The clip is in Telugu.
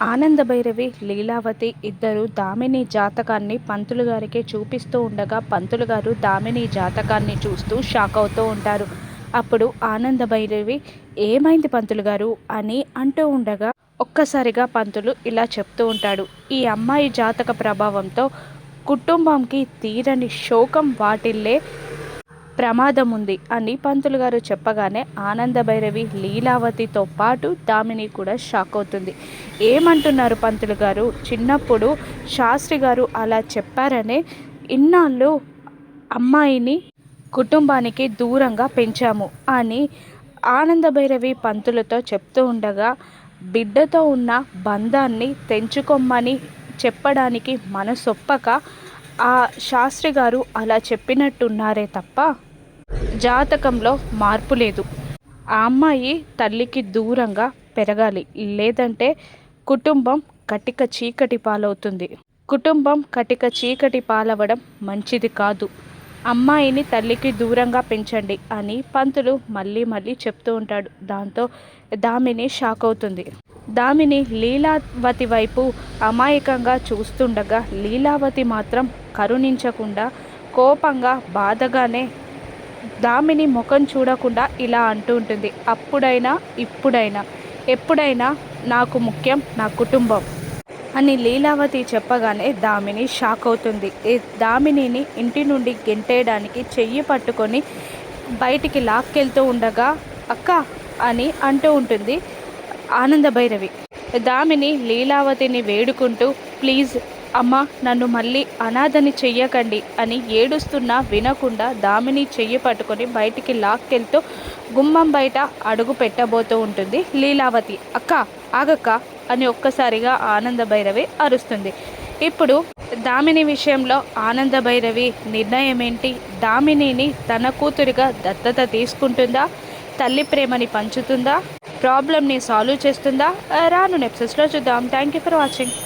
ఆనందభైరవి, లీలావతి ఇద్దరు దామిని జాతకాన్ని పంతులు గారికి చూపిస్తూ ఉండగా పంతులు గారు దామిని జాతకాన్ని చూస్తూ షాక్ అవుతూ ఉంటారు. అప్పుడు ఆనందభైరవి ఏమైంది పంతులు గారు అని అంటూ ఉండగా ఒక్కసారిగా పంతులు ఇలా చెప్తూ ఉంటాడు. ఈ అమ్మాయి జాతక ప్రభావంతో కుటుంబంకి తీరని శోకం వాటిల్లే ప్రమాదం ఉంది అని పంతులు గారు చెప్పగానే ఆనందభైరవి, లీలావతితో పాటు దామిని కూడా షాక్ అవుతుంది. ఏమంటున్నారు పంతులు గారు? చిన్నప్పుడు శాస్త్రి గారు అలా చెప్పారనే ఇన్నాళ్ళు అమ్మాయిని కుటుంబానికి దూరంగా పెంచాము అని ఆనందభైరవి పంతులతో చెప్తూ ఉండగా బిడ్డతో ఉన్న బంధాన్ని తెంచుకోమని చెప్పడానికి మనసొప్పక ఆ శాస్త్రి గారు అలా చెప్పినట్టున్నారే తప్ప జాతకంలో మార్పు లేదు. ఆ అమ్మాయి తల్లికి దూరంగా పెరగాలి. లేదంటే కుటుంబం కటిక చీకటి పాలవుతుంది. కుటుంబం కటిక చీకటి పాలవడం మంచిది కాదు. అమ్మాయిని తల్లికి దూరంగా పెంచండి అని పంతులు మళ్ళీ మళ్ళీ చెప్తూ ఉంటాడు. దాంతో దామిని షాక్ అవుతుంది. దామిని లీలావతి వైపు అమాయకంగా చూస్తుండగా లీలావతి మాత్రం కరుణించకుండా కోపంగా బాధగానే దామిని ముఖం చూడకుండా ఇలా అంటూ ఉంటుంది. అప్పుడైనా ఇప్పుడైనా ఎప్పుడైనా నాకు ముఖ్యం నా కుటుంబం అని లీలావతి చెప్పగానే దామిని షాక్ అవుతుంది. దామినిని ఇంటి నుండి గెంటేయడానికి చెయ్యి పట్టుకొని బయటికి లాక్కెళ్తూ ఉండగా అక్క అని అంటూ ఉంటుంది ఆనందభైరవి. దామిని లీలావతిని వేడుకుంటూ ప్లీజ్ అమ్మ, నన్ను మళ్ళీ అనాథని చెయ్యకండి అని ఏడుస్తున్నా వినకుండా దామిని చెయ్యి పట్టుకొని బయటికి లాక్కెళ్తూ గుమ్మం బయట అడుగు పెట్టబోతూ ఉంటుంది లీలావతి. అక్క ఆగక్క అని ఒక్కసారిగా ఆనందభైరవి అరుస్తుంది. ఇప్పుడు దామిని విషయంలో ఆనందభైరవి నిర్ణయం ఏంటి? దామినిని తన కూతురిగా దత్తత తీసుకుంటుందా? తల్లి ప్రేమని పంచుతుందా? ప్రాబ్లమ్ని సాల్వ్ చేస్తుందా? రాను ఎపిసోడ్స్లో చూద్దాం. Thank you for watching.